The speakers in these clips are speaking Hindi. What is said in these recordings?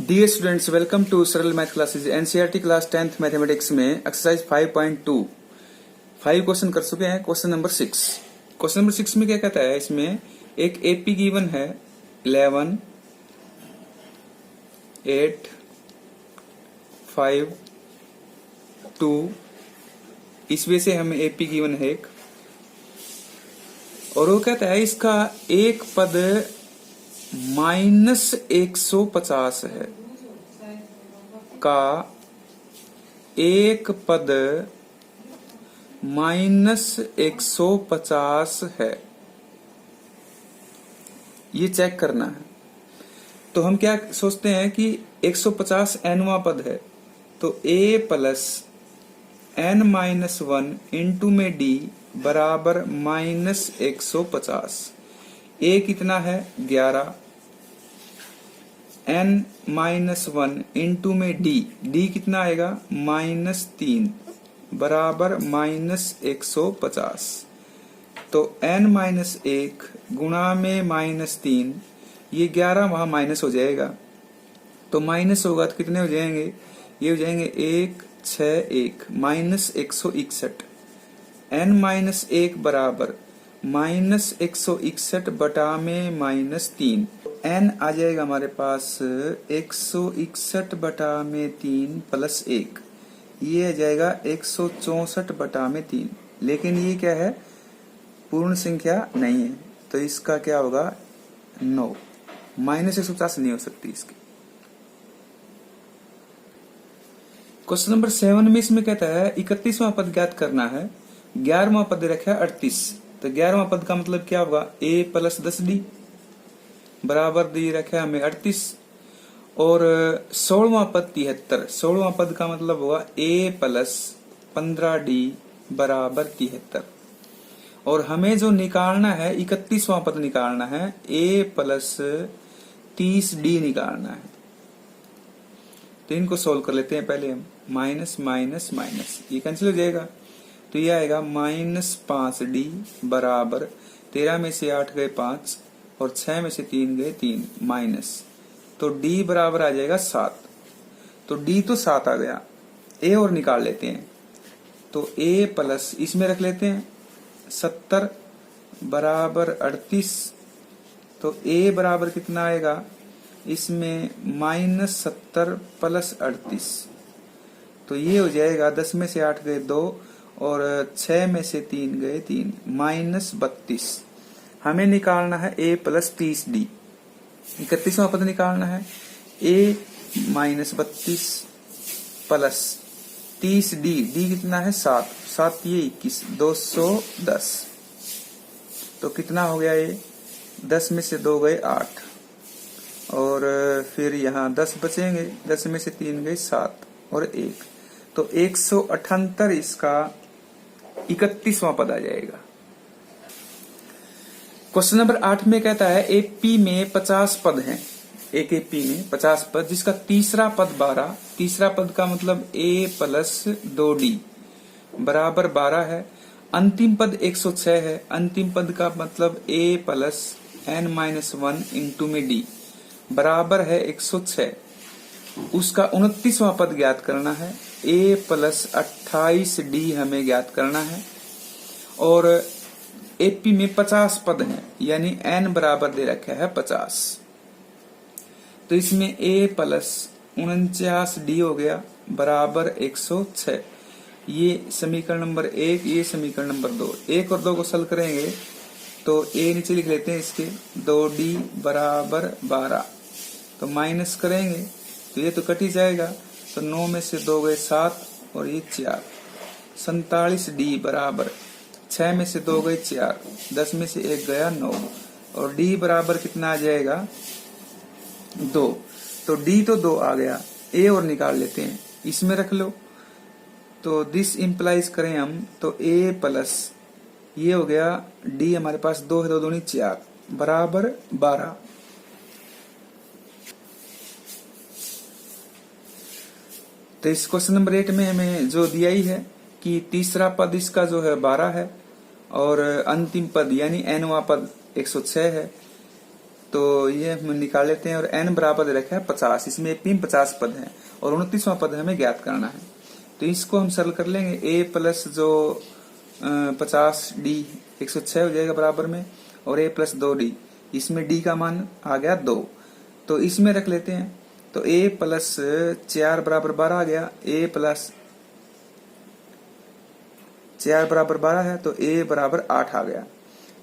डियर स्टूडेंट्स, वेलकम टू सरल math classes. NCERT class 10th mathematics में एक्सरसाइज 5.2 5 क्वेश्चन कर चुके हैं। क्वेश्चन नंबर 6 में क्या कहता है, इसमें एक एपी गिवन है 11 8 5 2। इस वजह से हमें एपी गिवन है एक, और वो कहता है इसका एक पद -150 है, का एक पद -150 है, ये चेक करना है। तो हम क्या सोचते हैं कि 150 nवां पद है, तो a प्लस n-1 इंटू में d बराबर -150। a कितना है 11, n-1 इंटू में d कितना आएगा -3 बराबर -150। तो n-1 गुणा में -3, ये 11 वहां माइनस हो जाएगा, तो माइनस होगा तो कितने हो जाएंगे, ये हो जाएंगे 1 6 1 -161। n-1 बराबर -161 बटा में -3, n आ जाएगा हमारे पास 161 बटा में 3 प्लस 1, ये आ जाएगा 164 बटा में 3। लेकिन ये क्या है, पूर्ण संख्या नहीं है, तो इसका क्या होगा 9, -150 नहीं हो सकती इसकी। क्वेश्चन नंबर 7 में इसमें कहता है 31वां पद ज्ञात करना है। 11वां पद रखा है 38, तो 11वां पद का मतलब क्या होगा, a प्लस 10d बराबर दी रखा है हमें 38, और 16वां पद 73। 16वां पद का मतलब होगा a प्लस 15d बराबर 73, और हमें जो निकालना है 31वां पद निकालना है, a प्लस 30d निकालना है। तो इनको सोल्व कर लेते हैं पहले हम, माइनस माइनस माइनस ये कैंसिल हो जाएगा, तो ये आएगा -5d बराबर 13 में से 8 गए 5 और 6 में से 3 गए 3 माइनस, तो d बराबर आ जाएगा 7। तो d तो 7 आ गया, a और निकाल लेते हैं, तो a प्लस इसमें रख लेते हैं 70 बराबर 38, तो a बराबर कितना आएगा इसमें -70 प्लस 38, तो ये हो जाएगा 10 में से 8 गए 2 और 6 में से 3 गए 3 -32। हमें निकालना है a प्लस 30d, 31वां पद निकालना है, a -32 प्लस 30d, d कितना है 7, 7 ये 21, 210। तो कितना हो गया ये, 10 में से 2 गए 8 और फिर यहाँ 10 बचेंगे, 10 में से 3 गए 7 और 1, तो 178 इसका 31वां पद आ जाएगा। क्वेश्चन नंबर 8 में कहता है एपी में 50 पद हैं, एक एपी में 50 पद जिसका तीसरा पद 12, तीसरा पद का मतलब a प्लस 2d बराबर 12 है। अंतिम पद 106 है, अंतिम पद का मतलब a प्लस n-1 इंटू में d बराबर है 106। उसका 29वां पद ज्ञात करना है, a प्लस 28d हमें ज्ञात करना है, और एपी में 50 पद हैं, यानी n बराबर दे रखा है 50। तो इसमें a प्लस 49d हो गया बराबर 106। ये समीकरण नंबर 1, ये समीकरण नंबर 2। 1 और 2 को सॉल्व करेंगे तो a नीचे लिख लेते हैं इसके, 2d बराबर 12, तो माइनस करेंगे तो ये तो कट ही जाएगा, तो 9 में से 2 गए 7 और ये 4, 47d बराबर 6 में से 2 गए 4, 10 में से 1 गया 9 और d बराबर कितना आ जाएगा 2। तो d तो 2 आ गया, a और निकाल लेते हैं, इसमें रख लो, तो दिस इंप्लाइज करें हम तो a प्लस ये हो गया d हमारे पास 2 है, 2 दूनी 4 बराबर 12। तो इस क्वेश्चन नंबर 8 में हमें जो दिया ही है कि तीसरा पद इसका जो है 12 है और अंतिम पद यानी nवां पद 106 है, तो ये हम निकाल लेते हैं। और n बराबर दे रखा है 50, इसमें पी में 50 पद है और 29वां पद हमें ज्ञात करना है। तो इसको हम सरल कर लेंगे। a प्लस जो 50d 106 हो जाएगा बराबर में, और a प्लस 2d, इसमें d का मान आ गया 2, तो इसमें रख लेते हैं। तो a प्लस 4 बराबर 12 आ गया, a प्लस 4 बराबर 12 है, तो a बराबर 8 आ गया।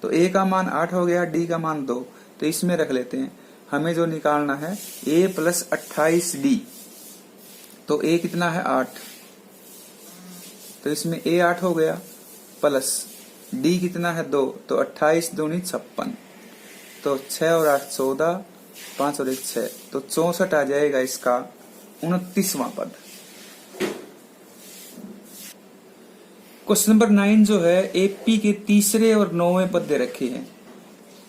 तो a का मान 8 हो गया, d का मान 2, तो इसमें रख लेते हैं। हमें जो निकालना है a प्लस 28d, तो a कितना है 8, तो इसमें a 8 हो गया, प्लस d कितना है 2, तो 28 दूनी 56, तो 6 और 8 14, 5 और 1 6, तो 64 आ जाएगा इसका 29वां पद। क्वेश्चन नंबर 9 जो है एपी के तीसरे और 9वें पद दे रखे हैं।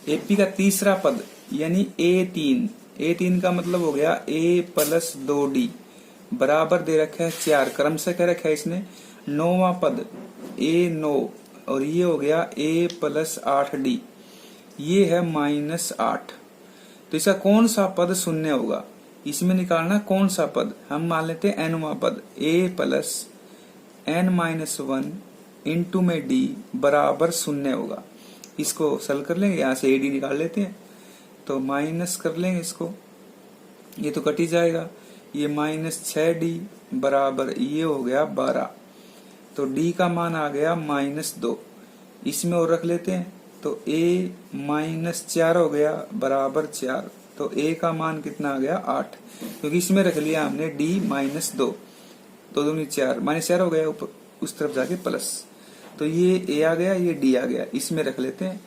एपी का तीसरा पद यानी A3 का मतलब हो गया a प्लस 2d बराबर दे रखा है 4, क्रम से कह रखा है इसने। 9वां पद A9 और ये हो गया a प्लस 8d, ये है -8। तो इसका कौन सा पद शून्य होगा, इसमें निकालना कौन सा पद। हम मान लेते हैं nवां पद a प्लस n-1 इंटू में d बराबर शून्य होगा। इसको सल कर लेंगे, यहाँ से ad निकाल लेते हैं, तो माइनस कर लेंगे इसको, ये तो कट ही जाएगा। ये -6d बराबर ये हो गया 12, तो d का मान आ गया -2, इसमें और रख लेते हैं। तो a -4 हो गया बराबर 4, तो a का मान कितना आ गया 8, क्योंकि इसमें रख लिया हमने d -2, तो दूनी 4, -4 हो गया ऊपर उस तरफ जाके प्लस, तो ये a आ गया, ये d आ गया, इसमें रख लेते हैं।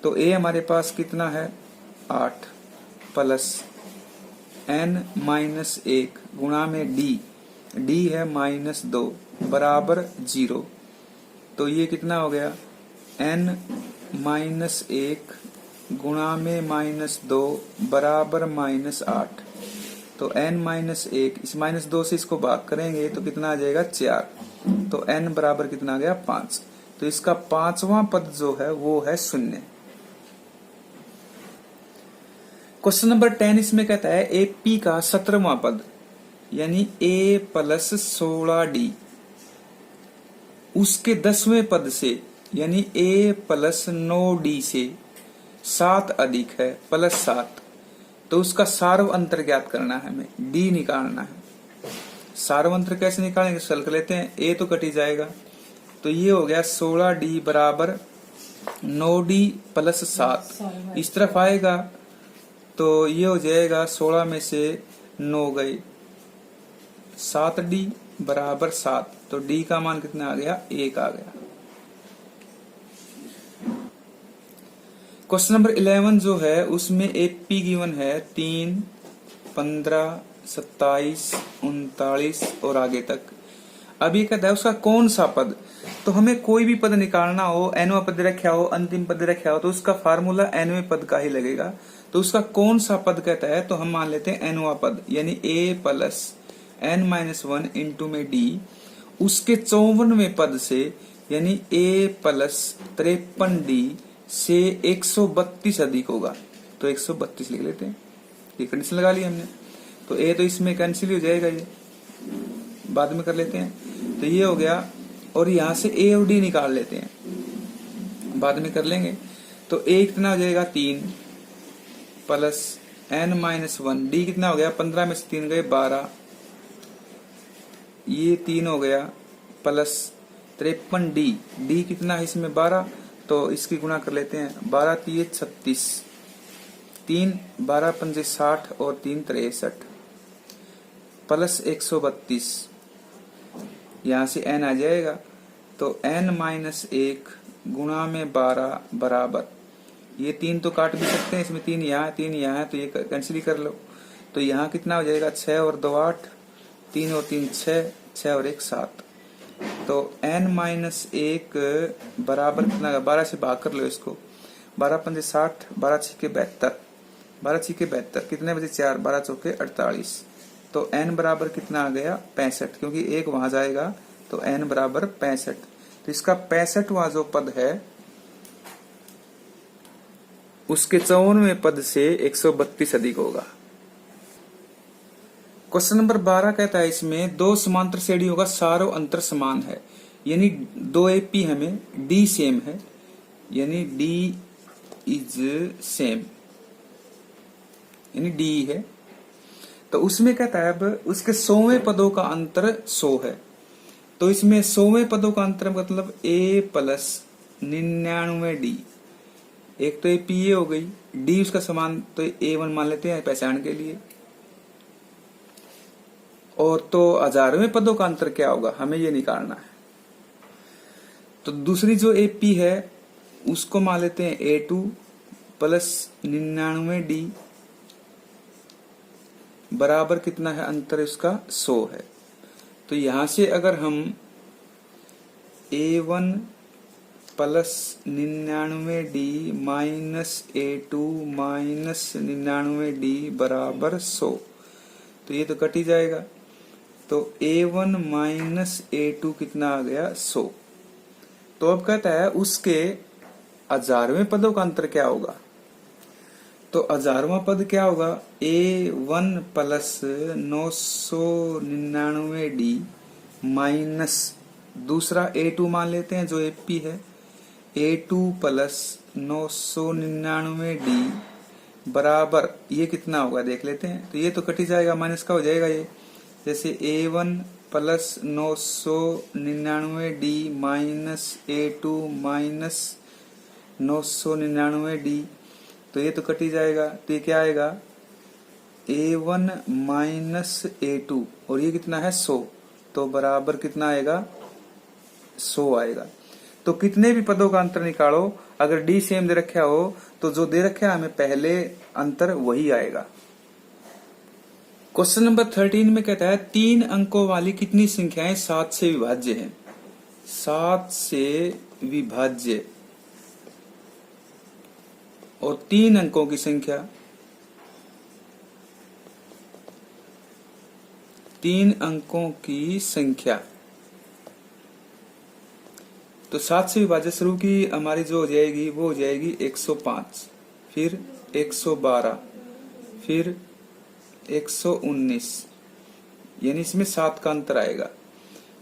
तो a हमारे पास कितना है 8 प्लस n-1 गुणा में d है -2 बराबर 0, तो ये कितना हो गया n-1 गुणा में -2 बराबर -8, तो n-1 इस -2 से इसको भाग करेंगे तो कितना आ जाएगा 4, तो n बराबर कितना आ गया 5, तो इसका 5वां पद जो है वो है शून्य। क्वेश्चन नंबर 10 इसमें कहता है एपी का 17वां पद यानी a प्लस 16d उसके 10वें पद से यानी a प्लस 9d से 7 अधिक है प्लस 7, तो उसका सार्व अंतर ज्ञात करना है, हमें d निकालना है। सार्व अंतर कैसे निकालेंगे, सरल कर लेते हैं, a तो कट ही जाएगा, तो ये हो गया 16d बराबर 9d प्लस 7, इस तरफ आएगा तो ये हो जाएगा 16 में से 9 गए 7d बराबर 7, तो d का मान कितना आ गया 1 आ गया। क्वेश्चन नंबर 11 जो है उसमें एपी गिवन है 3, 15, 27, 39 और आगे तक। अब ये कहता है उसका कौन सा पद, तो हमें कोई भी पद निकालना हो, nवां पद रखा हो, अंतिम पद रखा हो, तो उसका फार्मूला nवें पद का ही लगेगा। तो उसका कौन सा पद कहता है, तो हम मान लेते हैं nवां पद यानी a प्लस n-1 इंटू में d उसके 54वें पद से यानी a प्लस 53d से 132 अधिक होगा, तो 132 लिख लेते हैं, ये कंडीशन लगा ली हमने। तो a तो इसमें कैंसिल हो जाएगा, ये बाद में कर लेते हैं, तो ये हो गया। और यहाँ से a और d निकाल लेते हैं, बाद में कर लेंगे। तो a कितना हो जाएगा 3 प्लस n-1, d कितना हो गया 15 में से 3 गए 12, ये 3 हो गया प्लस 53d, d कितना है इसमें 12, तो इसकी गुणा कर लेते हैं, 12 3 36, 3 12 5 60 और 3 63 प्लस 132, यहाँ से n आ जाएगा, तो n-1 गुणा में 12 बराबर, ये 3 तो काट भी सकते हैं, इसमें 3 यहाँ 3 यहाँ है, तो ये कैंसिल कर लो। तो यहाँ कितना हो जाएगा 6 और 2 8, 3 और 3 6, 6 और 1 7, तो n-1 बराबर कितना, 12 से भाग कर लो इसको, 12 5 60, 12 6 72, 12 6 72, कितने बजे 4, 12 चौके 48, तो n बराबर कितना आ गया 65, क्योंकि एक वहां जाएगा, तो n बराबर 65। तो इसका 65वां जो पद है उसके 54वें पद से 132 अधिक होगा। क्वेश्चन नंबर 12 कहता है इसमें दो समांतर श्रेणियों का सारो अंतर समान है, यानी दो एपी हमें डी सेम है, यानी डी इज सेम, यानी डी है। तो उसमें कहता है अब उसके 100वें पदों का अंतर 100 है। तो इसमें 100वें पदों का अंतर मतलब a प्लस 99d, एक तो एपी ए हो गई, डी उसका समान तो A1 मान लेते हैं पहचान के लिए। और तो 1000वें पदों का अंतर क्या होगा हमें ये निकालना है। तो दूसरी जो एपी है उसको मान लेते हैं A2 प्लस 99d बराबर कितना है, अंतर उसका 100 है। तो यहां से अगर हम A1 plus 99d minus A2 minus 99d बराबर 100, तो ये तो कट ही जाएगा। तो A1 माइनस A2 कितना आ गया 100। तो अब कहता है उसके 1000वें पदों का अंतर क्या होगा। तो 1000वां पद क्या होगा, A1 प्लस 999d माइनस दूसरा A2 मान लेते हैं जो एपी है, A2 प्लस 999d बराबर ये कितना होगा देख लेते हैं। तो ये तो कट ही जाएगा, माइनस का हो जाएगा ये। जैसे A1 plus 999d minus A2 minus 999d, तो ये तो कट ही जाएगा। तो ये क्या आएगा, A1 माइनस A2 और ये कितना है 100, तो बराबर कितना आएगा 100 आएगा। तो कितने भी पदों का अंतर निकालो, अगर डी सेम दे रखा हो तो जो दे रखा है हमें पहले अंतर वही आएगा। क्वेश्चन नंबर 13 में कहता है 3 अंकों वाली कितनी संख्याएं 7 से विभाज्य हैं। 7 से विभाज्य और 3 अंकों की संख्या, 3 अंकों की संख्या। तो 7 से विभाज्य शुरू की हमारी जो हो जाएगी वो हो जाएगी 105, फिर 112, फिर 119, यानी इसमें 7 का अंतर आएगा।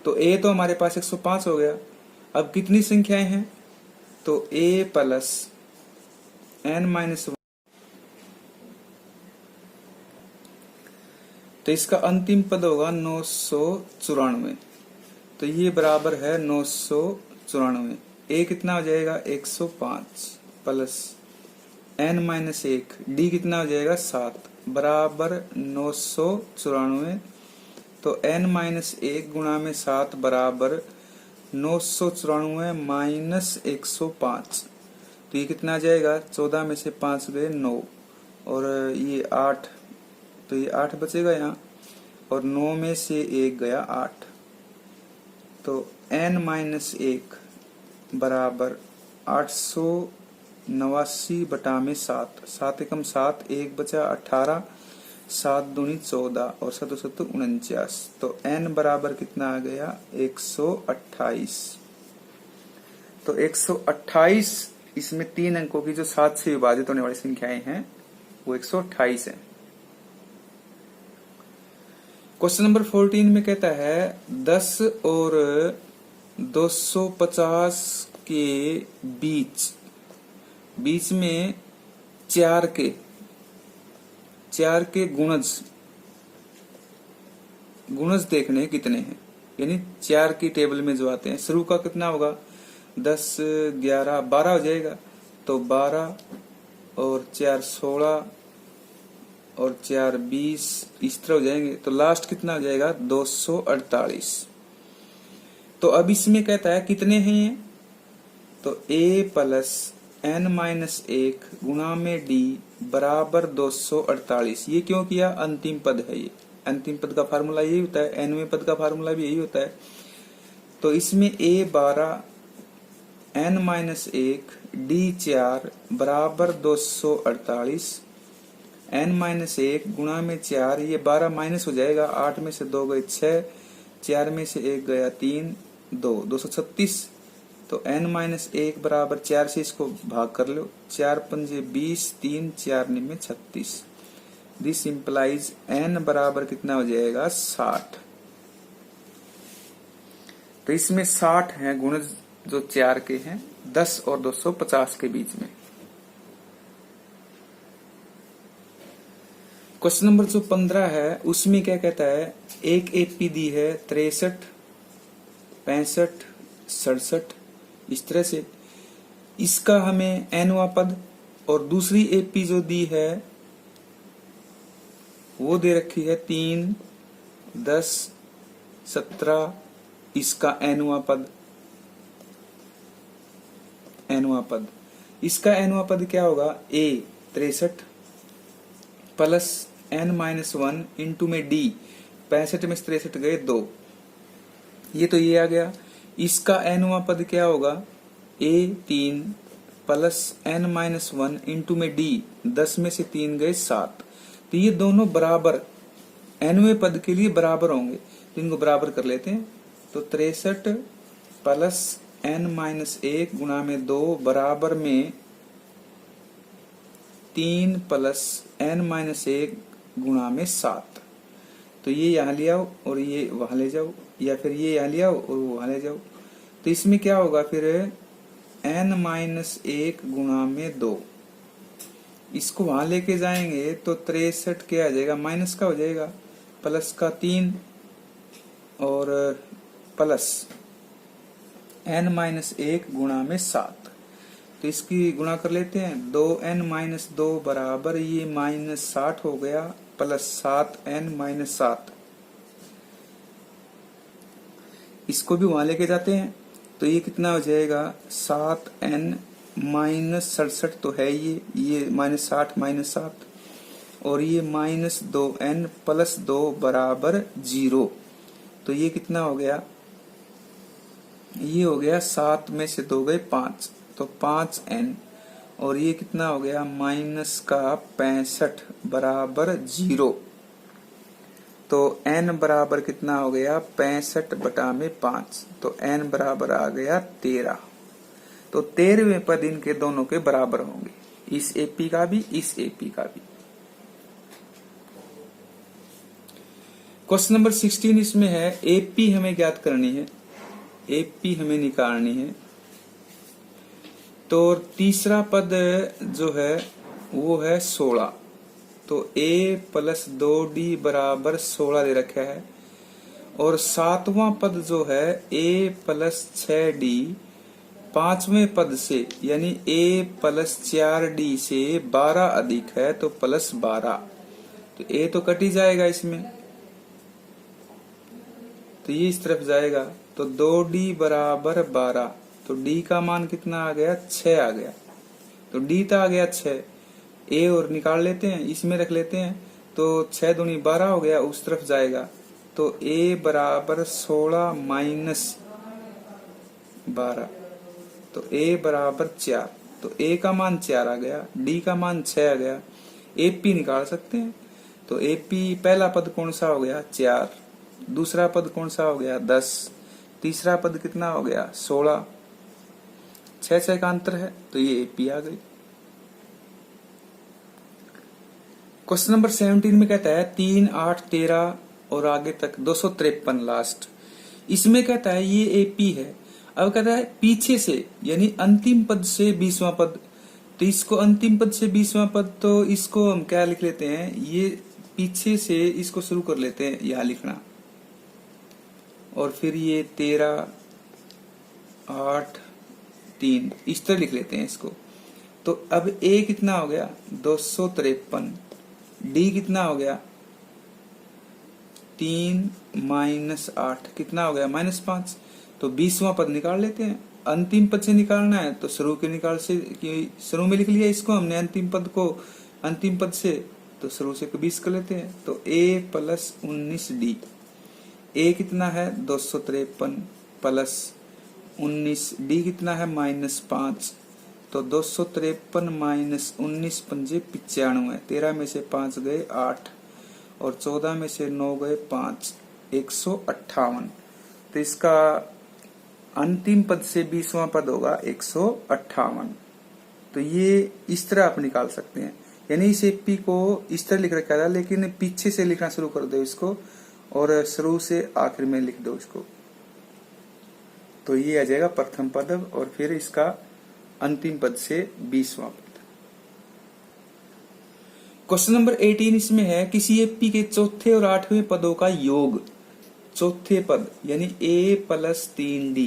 तो a तो हमारे पास 105 हो गया। अब कितनी संख्याएं हैं, तो a प्लस n माइनस 1, तो इसका अंतिम पद होगा 994, तो ये बराबर है 994। a कितना हो जाएगा 105 प्लस n माइनस 1, d कितना हो जाएगा 7 बराबर 994। तो n माइनस 1 गुणा में 7 बराबर 994 माइनस 105, तो ये कितना आ जाएगा, 14 में से 5 गए 9 और ये 8, तो ये 8 बचेगा यहाँ, और 9 में से 1 गया 8, तो n माइनस 1 बराबर 889 बटा में 7, 7 एकम 7, 1 बचा 18, 7 दूनी 14 और 7 7 49, तो n बराबर कितना आ गया 128। तो 128 इसमें 3 अंकों की जो 7 से विभाजित होने वाली संख्याएं हैं वो 128 है। क्वेश्चन नंबर 14 में कहता है 10 और 250 के बीच में 4 के गुणज देखने कितने हैं, यानी 4 की टेबल में जो आते हैं। शुरू का कितना होगा, 10 11 12 हो जाएगा, तो 12 और 4 16 और 4 20 इस तरह हो जाएंगे, तो लास्ट कितना हो जाएगा 248। तो अब इसमें कहता है कितने हैं ये, तो a प्लस n माइनस 1 गुणा में d बराबर 248। ये क्यों किया, अंतिम पद है, ये अंतिम पद का फार्मूला यही होता है, nवें पद का फार्मूला भी यही होता है। तो इसमें a 12 n माइनस 1 d 4 बराबर 248, n माइनस 1 गुणा में 4, ये 12 माइनस हो जाएगा, 8 में से 2 गए 6, 4 में से 1 गया 3, 2 236, तो तो n-1 बराबर 4 से इसको भाग कर लो, 4 पंजे 20, 3 4 निमे 36। दिस इंप्लाइज n बराबर कितना हो जाएगा 60। तो इसमें 60 है गुण जो 4 के हैं 10 और 250 के बीच में। क्वेश्चन नंबर जो 15 है उसमें क्या कहता है, एक एपी दी है 63, 65, 67 इस तरह से, इसका हमें nवां पद, और दूसरी एपी जो दी है वो दे रखी है 3, 10, 17, इसका nवां पद। इसका nवां पद क्या होगा, a 63 प्लस n-1 इंटू में d, 65 में 63 गए 2, ये तो ये आ गया। इसका nवां पद क्या होगा, a 3 प्लस n-1 इंटू में d, 10 में से 3 गए 7। तो ये दोनों बराबर nवें पद के लिए बराबर होंगे, तो इनको बराबर कर लेते हैं। तो 63 प्लस n-1 गुणा में 2 बराबर में 3 प्लस n-1 गुणा में 7। तो ये यहाँ ले आओ और ये वहां ले जाओ, या फिर ये यहाँ ले आओ और वो वहां ले जाओ। तो इसमें क्या होगा फिर n-1 गुणा में 2, इसको वहां लेके जाएंगे तो 63 क्या आ जाएगा, माइनस का हो जाएगा, प्लस का 3 और प्लस n-1 गुणा में 7। तो इसकी गुणा कर लेते हैं, 2n-2 बराबर ये -60 हो गया, प्लस 7n-7, इसको भी वहां लेके जाते हैं तो ये कितना हो जाएगा 7n-67 तो है ये -60 -7, और ये -2n प्लस 2 बराबर 0। तो ये कितना हो गया, ये हो गया 7 में से 2 गए 5, तो 5n, और ये कितना हो गया माइनस का 65 बराबर 0। तो n बराबर कितना हो गया 65 बटा में 5, तो n बराबर आ गया 13। तो 13वें पद इनके दोनों के बराबर होंगे, इस एपी का भी इस एपी का भी। क्वेश्चन नंबर 16 इसमें है, एपी हमें ज्ञात करनी है, एपी हमें निकालनी है। तो तीसरा पद जो है वो है 16, तो a प्लस 2d बराबर 16 दे रखा है, और सातवां पद जो है a प्लस 6d 5वें पद से यानी a प्लस 4d से 12 अधिक है तो प्लस 12, तो a तो कट ही जाएगा इसमें, तो ये इस तरफ जाएगा, तो 2d बराबर 12, तो d का मान कितना आ गया 6 आ गया, तो d तो आ गया 6, a और निकाल लेते हैं, इसमें रख लेते हैं, तो 6 दूनी 12 हो गया, उस तरफ जाएगा, तो a बराबर 16 माइनस 12, तो a बराबर 4, तो a का मान 4 आ गया, d का मान 6 आ गया। AP निकाल सकते हैं, तो AP पहला पद कौन सा हो गया 4, दूसरा पद कौन सा हो गया 10, तीसरा पद कितना हो गया 16, 6 का अंतर है, तो ये AP आ गई। क्वेश्चन नंबर 17 में कहता है 3, 8, 13 और आगे तक 253 लास्ट, इसमें कहता है ये एपी है। अब कहता है पीछे से यानी अंतिम पद से 20वां पद, तो इसको अंतिम पद से 20वां पद, तो इसको हम क्या लिख लेते हैं, ये पीछे से इसको शुरू कर लेते हैं यहां लिखना, और फिर ये 13, 8, 3 इस तरह लिख लेते हैं इसको। तो अब ए कितना हो गया 253, डी कितना हो गया 3 माइनस 8 कितना हो गया -5, तो 20वां पद निकाल लेते हैं। अंतिम पद से निकालना है तो शुरू के निकाल से, शुरू में लिख लिया इसको हमने अंतिम पद को, अंतिम पद से तो शुरू से 20 कर लेते हैं, तो a प्लस 19d, a कितना है 253 प्लस 19d कितना है -5, तो 253 माइनस 19 पंजे 95, 13 में से 5 गए 8 और 14 में से 9 गए 5, 158। तो इसका अंतिम पद से 20वां पद होगा 158। तो ये इस तरह आप निकाल सकते हैं। यानी इस एपी को इस तरह लिख रखा था, लेकिन पीछे से लिखना शुरू कर दो इसको और शुरू से आखिर में लिख दो इसको। तो ये आ जाएगा प्रथम पद और फिर इसका अंतिम पद से 20वां पद। क्वेश्चन नंबर 18 इसमें है किसी एपी के चौथे और 8वें पदों का योग। चौथे पद यानी a प्लस 3d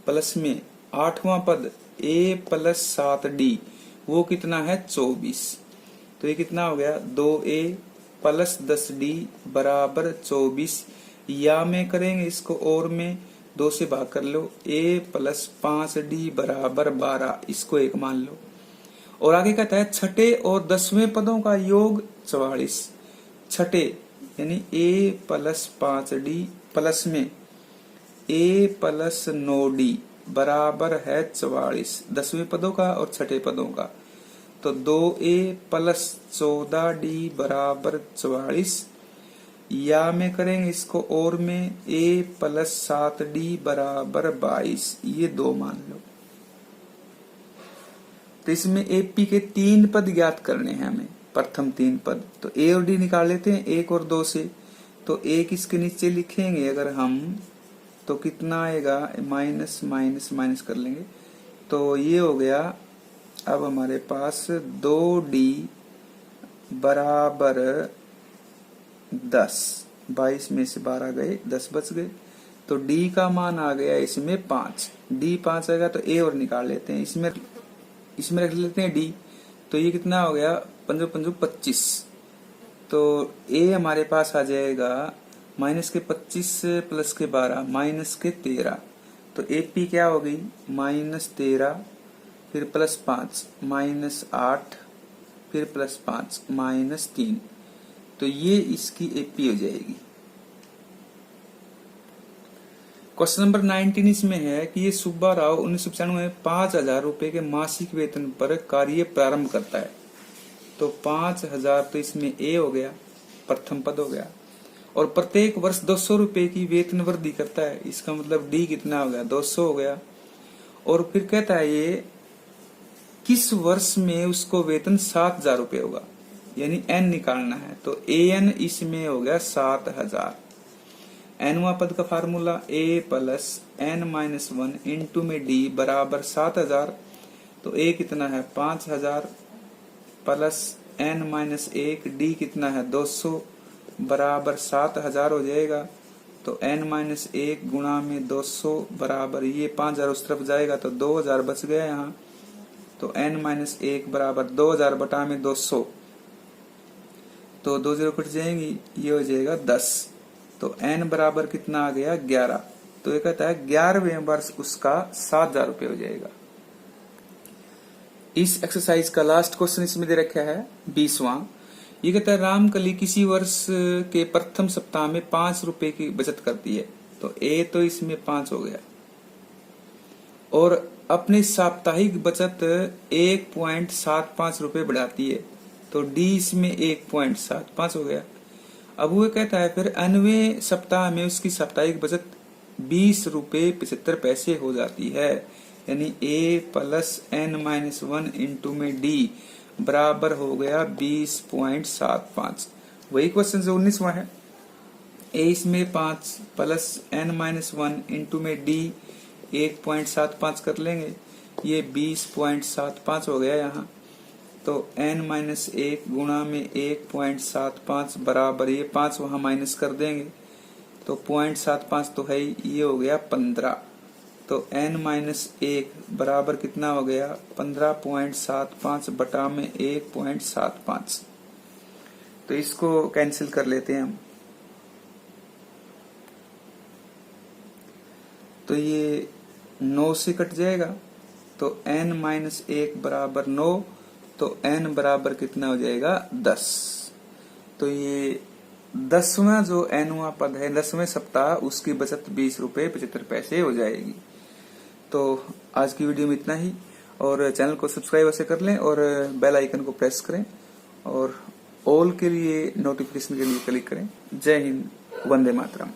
प्लस में 8वां पद a प्लस 7d वो कितना है 24। तो ये कितना हो गया 2a प्लस 10d बराबर 24। या में करेंगे इसको और में 2 से भाग कर लो, a प्लस 5d बराबर 12, इसको 1 मान लो। और आगे कहता है छठे और 10वें पदों का योग 44। छठे यानी a प्लस 5d प्लस में a प्लस 9d बराबर है 44, 10वें पदों का और छठे पदों का। तो 2a प्लस 14d बराबर 44। या में करेंगे इसको और में a प्लस 7d बराबर 22, ये 2 मान लो। तो इसमें एपी के 3 पद ज्ञात करने हैं हमें, प्रथम 3 पद। तो a और d निकाल लेते हैं 1 और 2 से। तो 1 इसके नीचे लिखेंगे अगर हम तो कितना आएगा, माइनस माइनस माइनस कर लेंगे तो ये हो गया। अब हमारे पास 2d बराबर 10, 22 में से 12 गए, 10 बच गए। तो d का मान आ गया इसमें 5, d 5 आएगा। तो a और निकाल लेते हैं, इसमें रख लेते हैं d। तो ये कितना हो गया 5 5 25। तो a हमारे पास आ जाएगा माइनस के 25 प्लस के 12 माइनस के 13। तो AP क्या हो गई -13, फिर प्लस 5 -8, फिर प्लस 5 -3। तो ये इसकी AP हो जाएगी। क्वेश्चन नंबर 19 इसमें है कि ये सुब्बा राव 1995 में 5,000 रुपए के मासिक वेतन पर कार्य प्रारंभ करता है। तो 5,000 तो इसमें A हो गया, प्रथम पद हो गया। और प्रत्येक वर्ष 200 रुपए की वेतन वृद्धि करता है, इसका मतलब D कितना हो गया 200 हो गया। और फिर कहता है ये किस वर्ष में उसको वेतन 7,000 रुपए होगा, यानी N निकालना है। तो AN इसमें हो गया 7,000। Nवां पद का formula A plus N-1 into में D बराबर 7,000। तो A कितना है 5,000 प्लस N-1 D कितना है 200 बराबर 7,000 हो जाएगा। तो N-1 गुणा में 200 बराबर ये 5,000 उस तरफ जाएगा तो 2,000 बच गया यहाँ। तो N-1 बराबर 2,000 बटा में 200, तो 2 0 कट जाएंगी, ये हो जाएगा 10। तो N बराबर कितना आ गया 11। तो ये कहता है 11वें वर्ष उसका 7,000 रुपये हो जाएगा। इस एक्सरसाइज का लास्ट क्वेश्चन इसमें दे रखा है 20वां। ये कहता है रामकली किसी वर्ष के प्रथम सप्ताह में 5 रुपए की बचत करती है। तो A तो इसमें 5 हो गया और अपनी साप्ताहिक बचत 1.75 रुपए बढ़ाती है। तो D इसमें 1.75 हो गया। अब वो कहता है फिर 9वें सप्ताह में उसकी साप्ताहिक बचत 20 रुपए 75 पैसे हो जाती है, यानी A प्लस N-1 इंटू में D बराबर हो गया 20.75। वही क्वेश्चन जो 19वां है। A इसमें 5 प्लस N-1 इंटू में D 1.75 कर लेंगे, ये 20.75 हो गया यहाँ। तो N-1 गुणा में 1.75 बराबर ये 5 वहां माइनस कर देंगे तो 0.75 तो है ही, ये हो गया 15। तो N-1 बराबर कितना हो गया 15.75 बटा में 1.75। तो इसको कैंसिल कर लेते हैं हम। तो ये 9 से कट जाएगा। तो N-1 बराबर 9, तो N बराबर कितना हो जाएगा 10। तो ये 10वां जो Nवां पद है 10वें सप्ताह उसकी बचत 20 रुपए 75 पैसे हो जाएगी। तो आज की वीडियो में इतना ही, और चैनल को सब्सक्राइब ऐसे कर लें और बेल आइकन को प्रेस करें और ऑल के लिए नोटिफिकेशन के लिए क्लिक करें। जय हिंद, वंदे मातरम।